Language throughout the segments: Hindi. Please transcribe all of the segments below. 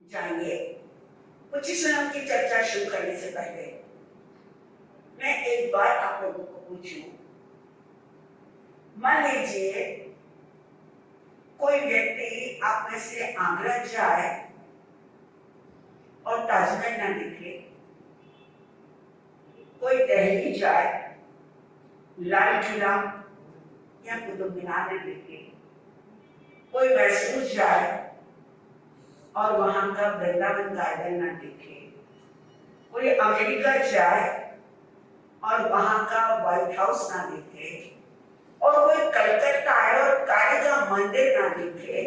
जाएंगे। उच्चीश्वरम की चर्चा शुरू करने से पहले मैं एक बार आप लोगों को पूछूं, मान लीजिए कोई व्यक्ति आप में से आगरा जाए और ताजमहल ना दिखे, कोई दिल्ली जाए लाल किला या कुतुब मीनार न दिखे, कोई मैसूर जाए और वहां का वृंदावन गार्डन ना दिखे, कोई अमेरिका जाए और वहां का व्हाइट हाउस ना दिखे, और कोई कलकत्ता आए और काली का मंदिर ना दिखे,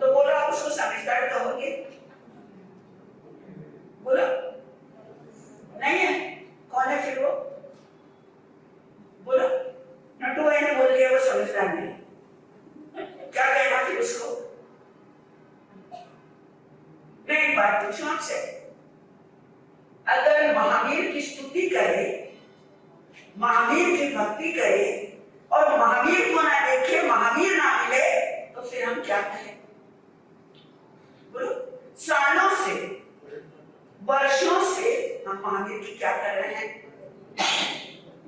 तो बोला आप उसको समझदार कहोगे? बोला नहीं है। कौन है फिर वो? बोला नटू है ने बोल दिया वो समझदार नहीं। क्या कहना फिर उसको? मैं एक बात पूछूं आपसे, अगर महावीर की स्तुति करे, महावीर की भक्ति करे और महावीर को ना देखे, महावीर ना मिले, तो फिर हम क्या करें? बोलो, सालों से वर्षों से हम महावीर की क्या कर रहे हैं?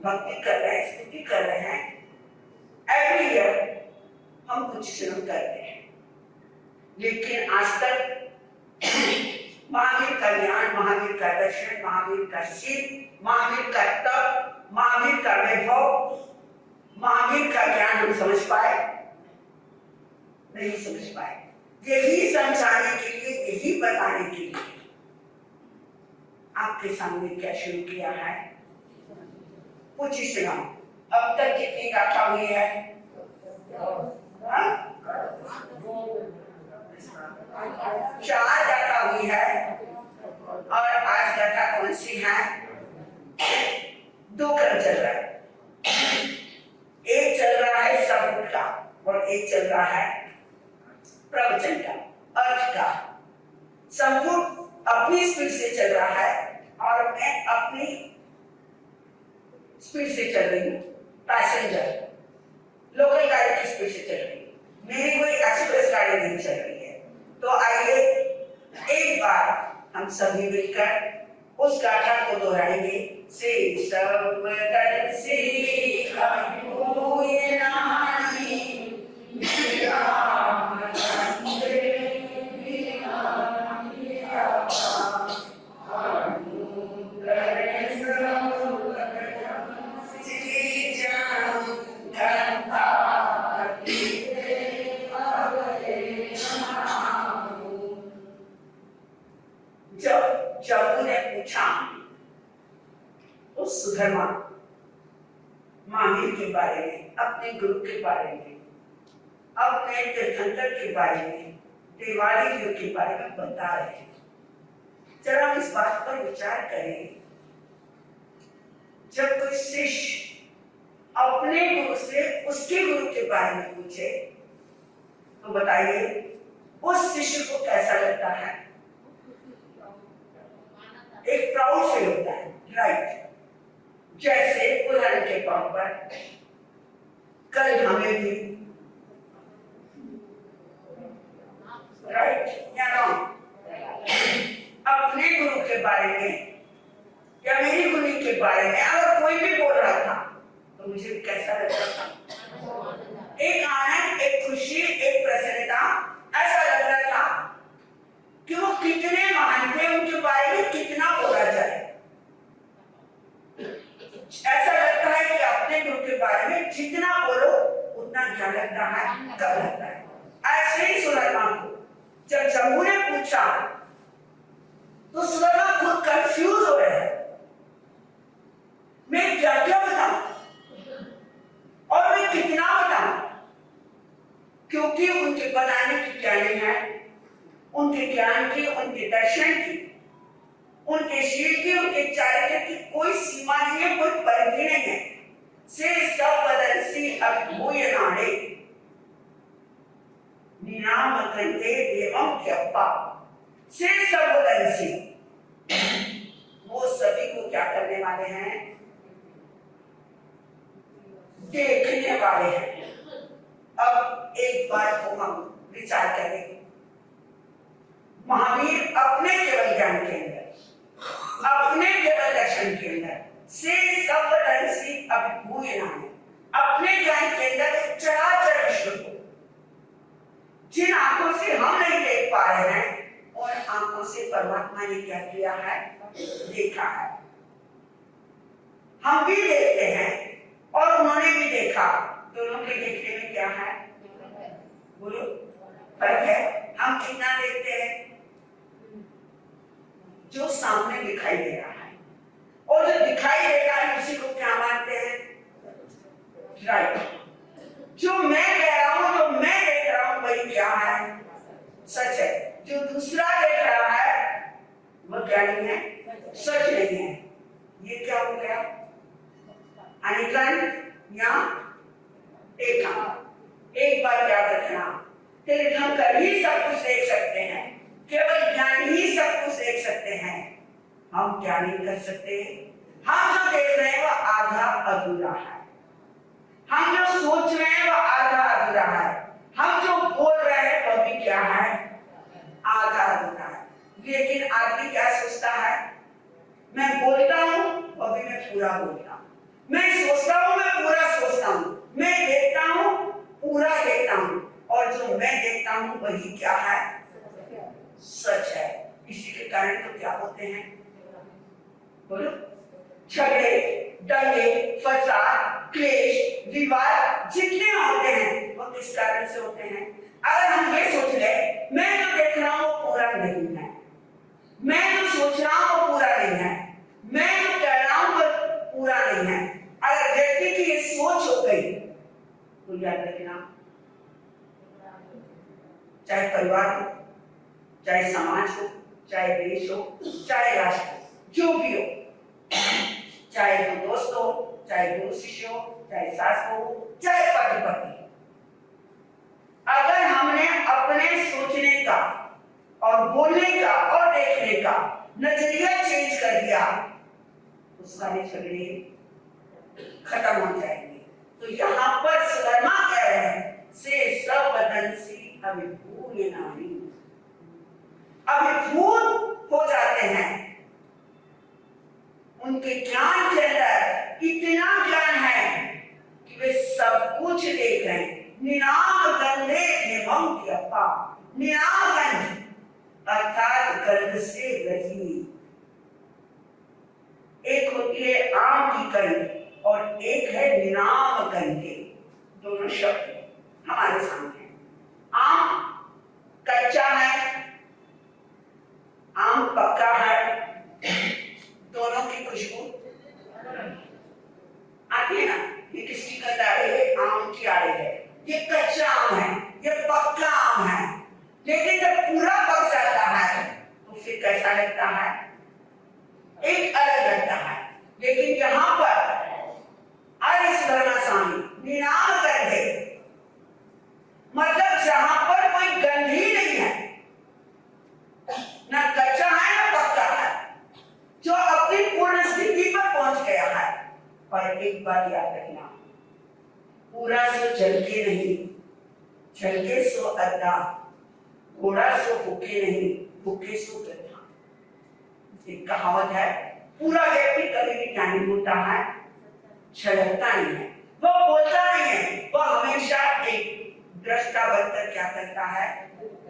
भक्ति कर रहे हैं, स्तुति कर रहे हैं। एवरी ईयर हम कुछ शुरू करते हैं, लेकिन आज तक महावीर का ज्ञान, महावीर का दर्शन, महावीर का शील, महावीर का तप, महावीर का वैभव, महावीर का ज्ञान हम समझ पाए? नहीं समझ पाए। यही समझाने के लिए, यही बताने के लिए आपके सामने क्या शुरू किया है? उच्चीश्वरम। अब तक कितनी गाथा हुई है? चार गाथा हुई है। और आज गाथा कौन सी है? दो क्रम चल रहा है। एक चल रहा है शब्द का और एक चल रहा है प्रवचन का, अर्थ का। संपूर्ण अपनी स्पीड से चल रहा है और मैं अपनी स्पीड से चल रही हूँ। पैसेंजर लोकल गाड़ी की स्पीड से चल रही है, मेरी कोई एक्सप्रेस गाड़ी नहीं चल रही है। तो आइए एक बार हम सभी मिलकर उस गाथा को दोहराएंगे। से सब कर से अभूय नानी जब ने पूछा उस सुधर्मा महावीर के बारे में, अपने गुरु के बारे में, अपने तीर्थंकर के बारे में, देवाली के बारे में बता रहे हैं। जरा इस बात पर विचार करें, जब कोई शिष्य अपने गुरु से उसके गुरु के बारे में पूछे, तो बताइए उस शिष्य को कैसा लगता है? एक प्राउड फील होता है, राइट? जैसे उदाहरण के तौर पर कल हमें भी, राइट या रॉन्ग, अपने गुरु के बारे में या मेरी गुरु के बारे में अगर कोई भी बोल रहा था तो मुझे कैसा लगता था? एक आनंद, एक खुशी, एक प्रसन्नता, ऐसा लग रहा था कि वो कितने महान थे, उनके बारे में कितना बोला जाए। ऐसा लगता है कि अपने गुरु के बारे में जितना बोलो उतना क्या लगता है? कम लगता है। ऐसे ही सुधर्मा को जब जम्मू ने पूछा तो सुधर्मा खुद कंफ्यूज हो रहे हैं, मैं क्या क्या बताऊं और मैं कितना बताऊं, क्योंकि उनके बताने की क्या नहीं है, उनके ज्ञान की, उनके दर्शन की, उनके शील की, उनके चारित्र की कोई सीमा नहीं है, कोई परिधि नहीं है। से सब बदलसी अभूय नाड़े निनाम कंदे एवं क्यप्पा। से सब बदलसी, वो सभी को क्या करने वाले हैं? देखने वाले हैं। अब एक बात को हम विचार करें, महावीर अपने केवल ज्ञान के अंदर, अपने केवल दर्शन के अंदर से सर्वदर्शी अभिभूय नाम, अपने ज्ञान के अंदर चराचर विश्व को जिन आंखों से हम नहीं देख पा रहे हैं और आंखों से परमात्मा ने क्या किया है, देखा है। हम भी देखते हैं और उन्होंने भी देखा, दोनों के देखने में क्या है, बोलो फर्क है। हम कितना देखते हैं, जो सामने दिखाई दे रहा है, और जो दिखाई दे रहा है उसी को क्या मानते हैं, राइट। जो मैं कह रहा हूं, जो मैं देख रहा हूं वही क्या है, सच है। जो दूसरा देख रहा है वो क्या नहीं है, सच नहीं है। ये क्या हो गया, अनिकन या देखा। एक बार याद रखना, तीर्थम कर ही सब कुछ देख सकते हैं, केवल ज्ञान ही सब कुछ देख सकते हैं। हम क्या नहीं कर सकते, हम जो देख रहे हैं वो आधा अधूरा है, हम जो सोच रहे हैं वो आधा अधूरा है, हम जो बोल रहे हैं वो भी क्या है, आधा अधूरा है। लेकिन आदमी क्या सोचता है, मैं बोलता हूं वो भी मैं पूरा बोलता हूं, मैं सोचता हूं मैं पूरा सोचता हूं, मैं देखता हूं पूरा देखता हूं, और जो मैं देखता हूं वही क्या है, सच है। इसी के कारण तो क्या होते हैं, बोलो, झगड़े, दंगे, फसाद, क्लेश, विवाद जितने होते हैं वो किस कारण से होते हैं। अगर हम ये सोच ले मैं जो देख रहा हूं वो पूरा नहीं है, मैं जो सोच रहा हूं वो पूरा नहीं है, मैं जो कह रहा हूं वो पूरा नहीं है, अगर व्यक्ति की ये सोच हो गई तो याद रखना, चाहे परिवार हो, चाहे समाज हो, चाहे देश हो, चाहे राष्ट्र हो, जो भी हो, चाहे दो दोस्त हो, चाहे दो शिष्य हो, चाहे सास हो, चाहे पति पत्नी, अगर हमने अपने सोचने का और बोलने का और देखने का नजरिया चेंज कर दिया तो सारे झगड़े खत्म हो जाएंगे। तो यहाँ पर सुधर्मा कह रहे हैं, से सर्वदंसी अभिभूय नामी, अभिभूत हो जाते हैं। उनके ज्ञान के अंदर इतना ज्ञान है कि वे सब कुछ देख रहे हैं। निराम गंधे एवं व्यपा, निराम गंध अर्थात गंध से रही। एक होती है आम की गंध और एक है निराम गंधे। दोनों शब्द हमारे सामने हैं। आम कच्चा है, आम पक्का है, दोनों की खुशबू आती है ना। ये किसकी गंध आ रही है, आम की आ रही है। ये कच्चा आम है, ये पक्का आम है, लेकिन जब पूरा पक जाता है तो फिर कैसा लगता है, एक अलग लगता है। लेकिन यहाँ पर स्वामी निराम गंधे, मतलब जहां पर कोई गंध ही नहीं है, ना कच्चा है ना पक्का है, जो अपनी पूर्ण स्थिति पर पहुंच गया है। पर एक बात याद रखना, पूरा सो जल के नहीं, झलके सो अद्धा, घोड़ा सो भूखे नहीं, भूखे सो गधा। एक कहावत है, पूरा व्यक्ति कभी भी ज्ञानी होता है, छलकता नहीं है, वो बोलता नहीं है, वो हमेशा एक दृष्टा बनकर क्या करता है,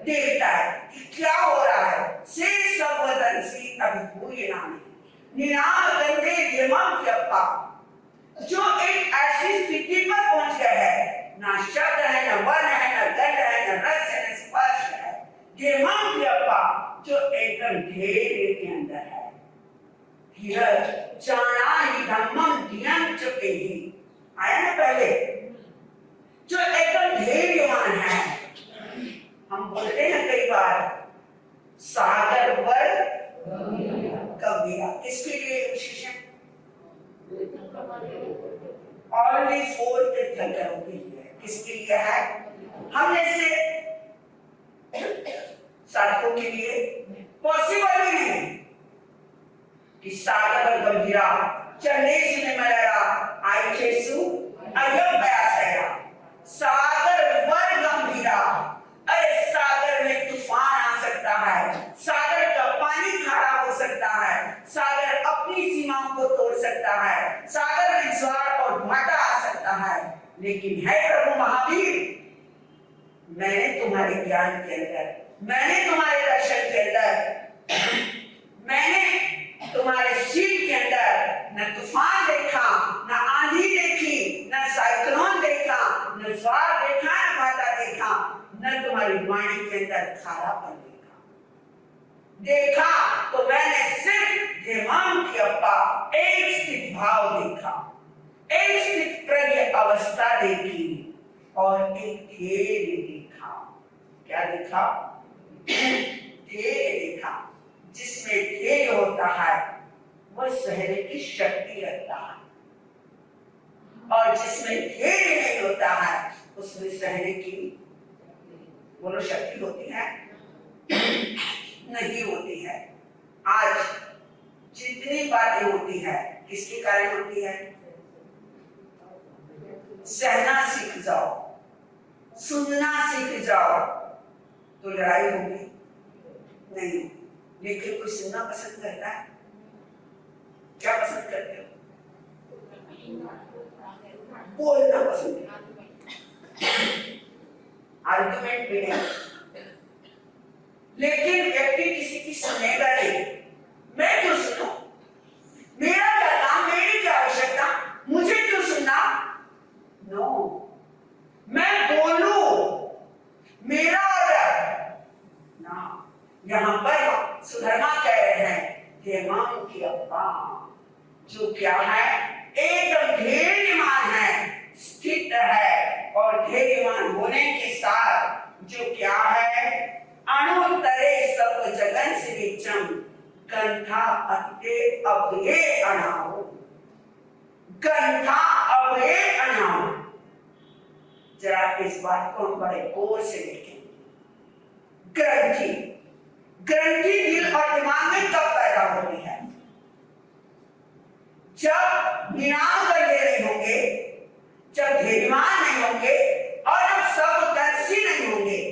देखता है कि क्या हो रहा है। से सर्वदर्शी अभिभूय नाम निराम गंधे यमम व्यपा, जो एक ऐसी स्थिति पर पहुंच गया है, ना शब्द है, ना वर्ण है, ना गंध है, ना रस है, ना स्पर्श है, यमम व्यपा, जो एकदम धैर्य के अंदर है। धीरज जाना ही धम्मम धियं च पेहि, आया ना पहले, जो एकदम धैर्यवान है। हम बोलते हैं कई बार सागर वर कविया, किसके लिए विशेषण, ऑनली फोर तीर्थंकरों के लिए। किसके लिए है, हम जैसे साधकों के लिए पॉसिबल ही नहीं कि सागर गंभीरा चंदेश में मलरा आई चेसु अयम प्रयासया, सागर वर गंभीरा, अरे सागर में तूफान आ सकता है, लेकिन है प्रभु महावीर, मैंने तुम्हारे ज्ञान के अंदर, मैंने तुम्हारे दर्शन के अंदर, मैंने तुम्हारे शील के अंदर न तूफान देखा, न आंधी देखी, न साइक्लोन देखा, न ज्वार देखा, न बाधा देखा, न तुम्हारी वाणी के अंदर खारापन देखा। तो मैंने सिर्फ देवान की अप्पा एक स्थित भाव देखा, एक स्थित प्रज्ञ अवस्था देखी और एक धैर्य देखा। क्या देखा? धैर्य देखा। जिसमें धैर्य होता है वह सहने की शक्ति रखता है, और जिसमें धैर्य नहीं होता है उसमें सहने की बोलो शक्ति होती है नहीं होती है। आज जितनी बातें होती है किसके कारण होती है? सहना सीख जाओ, सुनना सीख जाओ तो लड़ाई होगी नहीं। लेकिन कोई सुनना पसंद करता है? क्या पसंद करते हो? बोलना पसंद है, आर्गुमेंट भी नहीं। लेकिन व्यक्ति किसी की सुनेगा नहीं। मैं क्यों सुनूं? मेरा क्या काम, मेरी क्या आवश्यकता, मुझे क्यों सुनना? नो, मैं बोलूं, मेरा ऑर्डर ना। यहां पर सुधर्मा कह रहे हैं देवान की अप्पा, जो क्या है? एकदम धैर्यमान है, स्थित है, और धैर्यमान होने के साथ जो क्या है? अणुतरे सब जगन से विचम कंठा अत्ते अभये अनाओ, कंठा अभये अनाओ। जरा इस बात को हम बड़े गौर से देखें। ग्रंथि, ग्रंथि दिल और दिमाग में कब पैदा होती है? जब निराम कर ले रहे होंगे, जब धैर्यमान नहीं होंगे, और जब सब दर्शी नहीं होंगे,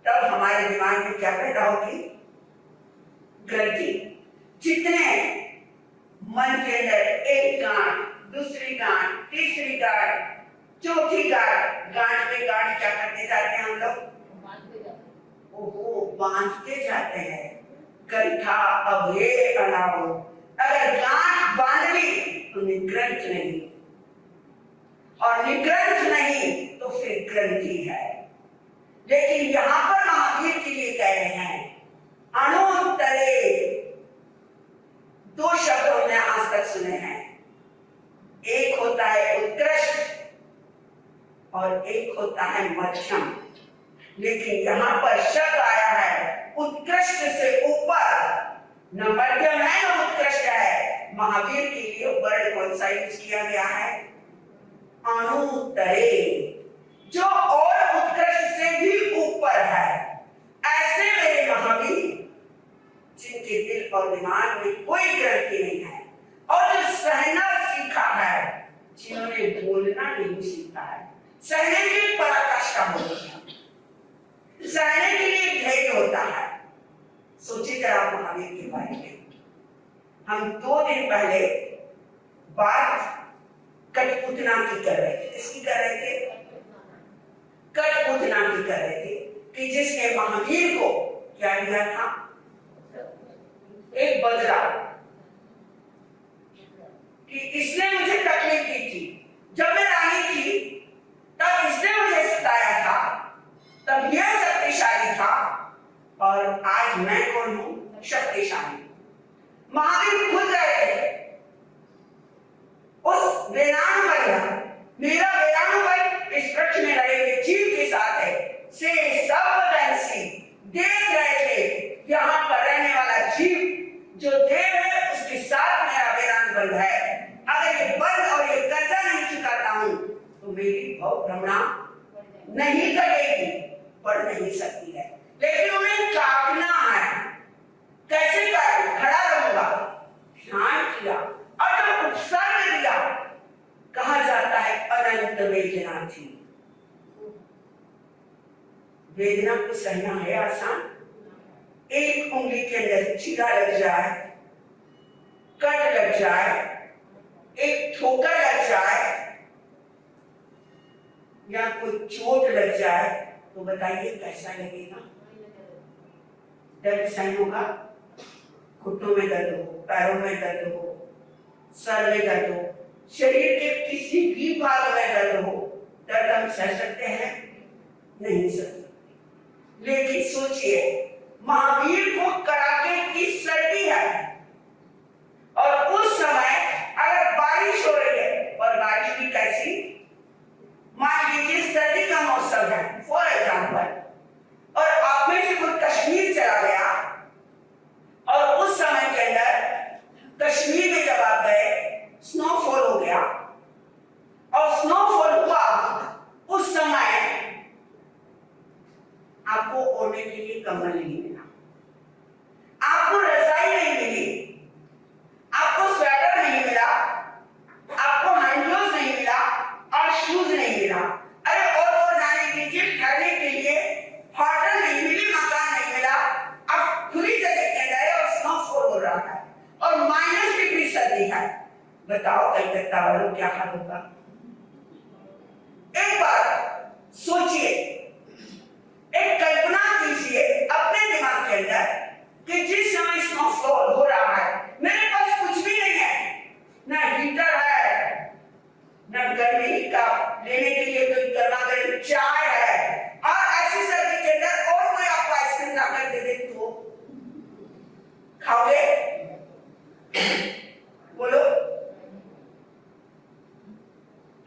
तब हमारे दिमाग में क्या पैदा होगी? ग्रंथि। जितने मन के अंदर एक गांठ, दूसरी गांठ, तीसरी गांठ, चौथी गांठ, गांठ पे गांठ क्या करते जाते हैं हम लोग? ओहो, बांधते जाते हैं। कंठा अभये अनाओ। अगर गांठ बांध ली तो निग्रंथ नहीं, और निग्रंथ नहीं तो फिर ग्रंथि है। लेकिन यहां पर महावीर के लिए कह रहे हैं अणुतरे। दो शब्द हमने आज तक सुने हैं, एक होता है उत्कृष्ट और एक होता है मध्यम। लेकिन यहां पर शब्द आया है उत्कृष्ट से ऊपर, न मध्यम है न उत्कृष्ट है। महावीर के लिए वर्ण कौन सा यूज किया गया है? अणुतरे, जो और उत्कृष्ट से भी ऊपर है। ऐसे मेरे महावीर जिनके दिल और दिमाग में कोई ग्रंथि नहीं है, और जो सहना सीखा है, जिन्होंने बोलना नहीं सीखा है। सहने के लिए पराकाष्ठा होती है, सहने के लिए धैर्य होता है। सोचिए जरा महावीर के बारे में। हम 2 दिन पहले बात कठपुतलियां की कर रहे थे। इसकी कर रहे थे? कठपुतलियां की कर रहे थे कि जिसने महावीर को क्या दिया था? एक बजरा, कि इसने मुझे तकलीफ दी थी। जब मैं रानी थी तब इसने मुझे सताया था, तब यह शक्तिशाली था, और आज मैं कौन हूं? शक्तिशाली। महावीर खुद गए थे उस वेरानुबल, मेरा वेरानुबल इस वृक्ष में रहे हुए जीव के साथ है, से सब दंसी देख रहे थे। यहाँ पर रहने वाला जीव जो देव है उसके साथ मेरा वेरानुबल है। अगर ये बल और ये कर्जा नहीं चुकाता हूं तो मेरी भ्रमणा नहीं करेगी, बढ़ नहीं सकती है। लेकिन उन्हें काटना है। कैसे काटूं? खड़ा रहूंगा, ध्यान किया, और जब उपसर्ग दिया, कहा जाता है अनंत वेदना थी। वेदना को सहना है आसान? एक उंगली के अंदर चीरा लग जाए, कट लग जाए, एक ठोकर लग जाए, या कोई चोट लग जाए तो बताइए कैसा लगेगा? दर्द सहन होगा? घुटनों में दर्द हो, पैरों में दर्द हो, सर में दर्द हो, शरीर के किसी भी भाग में दर्द हो, दर्द हम सह सकते हैं? नहीं सह सकते। लेकिन सोचिए, महावीर को कड़ाके की सर्दी है और उस समय अगर बारिश हो रही है, और बारिश भी कैसी, मान लीजिए सर्दी का मौसम है फॉर एग्जाम्पल, और आप में से कोई कश्मीर चला गया और उस समय के अंदर कश्मीर में जब आप गए स्नोफॉल हो गया, और स्नोफॉल हुआ उस समय आपको ओढ़ने के लिए कंबल नहीं मिला, आपको रजाई नहीं मिली, आपको स्वेटर नहीं मिला, आपको हैंड ग्लोव्स नहीं मिला और शूज नहीं मिला। अरे और जाने दीजिए, ठहरने के लिए होटल नहीं मिली, मकान नहीं मिला, अब खुली जगह के अंदर है और स्नोफॉल हो रहा है और -डिग्री सर्दी है। बताओ कलकत्ता वालों क्या हाल होगा? एक बार सोचिए, एक कल्पना कीजिए अपने दिमाग के अंदर कि जिस समय स्नोफॉल हो रहा है, मेरे पास कुछ भी नहीं है, ना हीटर है, ना गर्मी का लेने के लिए कोई गर्मा गर्म चाय है, और ऐसी सर्दी के अंदर और कोई आपको आइसक्रीम ला कर दे दे तो खाओगे? बोलो।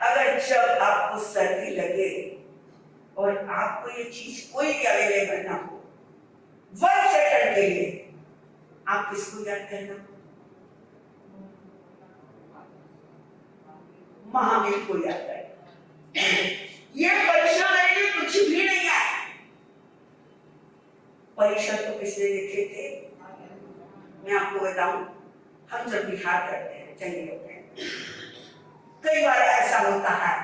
अगर जब आपको सर्दी लगे और आपको ये चीज कोई भी अवेलेबल ना हो 1 सेकंड के लिए, आप किसको याद करना? महावीर को याद करना। ये परीक्षा मेरे लिए कुछ भी नहीं है। परीक्षा तो किसने लिखे थे? मैं आपको बताऊं, हम जब बिहार करते हैं, चलिए होते हैं, कई बार ऐसा होता है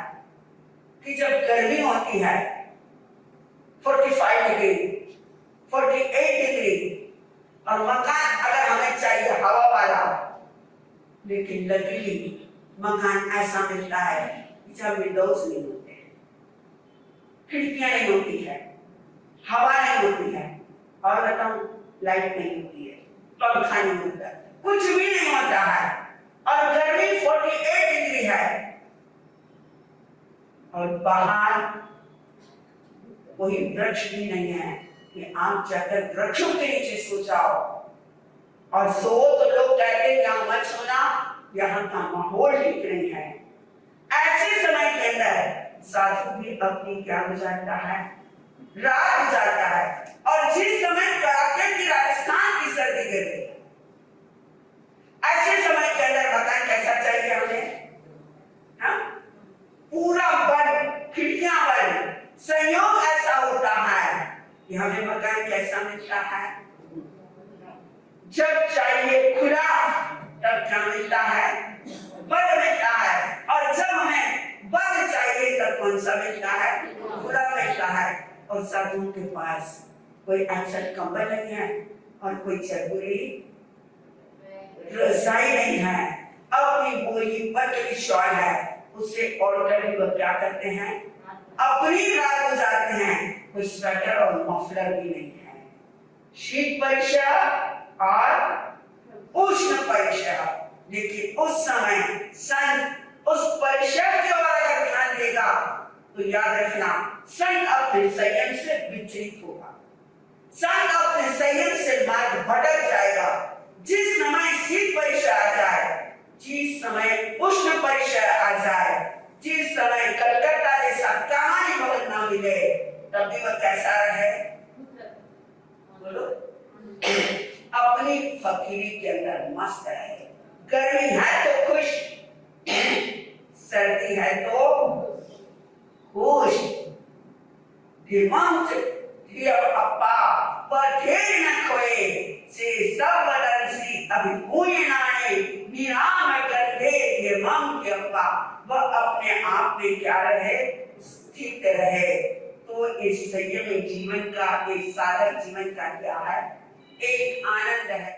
कि जब गर्मी होती है 45 डिग्री 48 डिग्री, और मकान अगर हमें चाहिए हवा वाला, लेकिन लकीली मकान ऐसा मिलता है जब विंडोज नहीं होते हैं, खिड़कियां नहीं होती है, हवा नहीं होती है, और बताऊं लाइट नहीं होती है, पंखा नहीं होता, कुछ भी नहीं होता है, और गर्मी 48 डिग्री है, और बाहर कोई वृक्ष भी नहीं है कि आप जाकर वृक्षों के नीचे सो जाओ और सो। तो लोग कहते हैं यहाँ मत सोना, यहाँ का माहौल ठीक नहीं है। ऐसे समय के अंदर साधु भी अपनी क्या गुजारता है? रात गुजारता है। और जिस समय कड़ाके की राजस्थान की सर्दी गिर गई, ऐसे समय के अंदर मकान कैसा चाहिए हमें? हाँ? पूरा बंद, खिड़कियां बंद। संयोग ऐसा होता है कि हमें मकान कैसा मिलता है? जब चाहिए खुला, तब क्या मिलता है? बंद मिलता है। और जब हमें बंद चाहिए तब कौन सा मिलता है? खुला मिलता है। और साधुओं के पास कोई अच्छा कंबल नहीं है और कोई जरूरी रजाई नहीं है, अपनी बोरी पतली शॉल है, उसे ओढ़कर वो क्या करते हैं? अपनी रात गुजारते हैं। कोई स्वेटर और मफलर भी नहीं है। शीत परीक्षा और उष्ण परीक्षा, लेकिन उस समय संत उस परीक्षा की ओर अगर ध्यान देगा तो याद रखना, संत अपने संयम से विचलित होगा, संत अपने संयम से मार्ग भटक जाएगा। जिस समय शीत परीक्षा आ जाए, जिस समय उष्ण परीक्षा आ जाए, जिस समय कलकत्ता जैसा कहानी भवन ना मिले, तब भी वह कैसा रहे? बोलो। अपनी फकीरी के अंदर मस्त रहे। गर्मी है तो खुश, सर्दी है तो खुश। धीमंत अपा पठे न खोए से सब बदलसी अभी कोई नाने निराम गंधे धीमंत के अपा। वह अपने आप में क्या रहे? स्थित रहे। तो इस संयमी जीवन का, इस साधक जीवन का क्या है? एक आनंद है।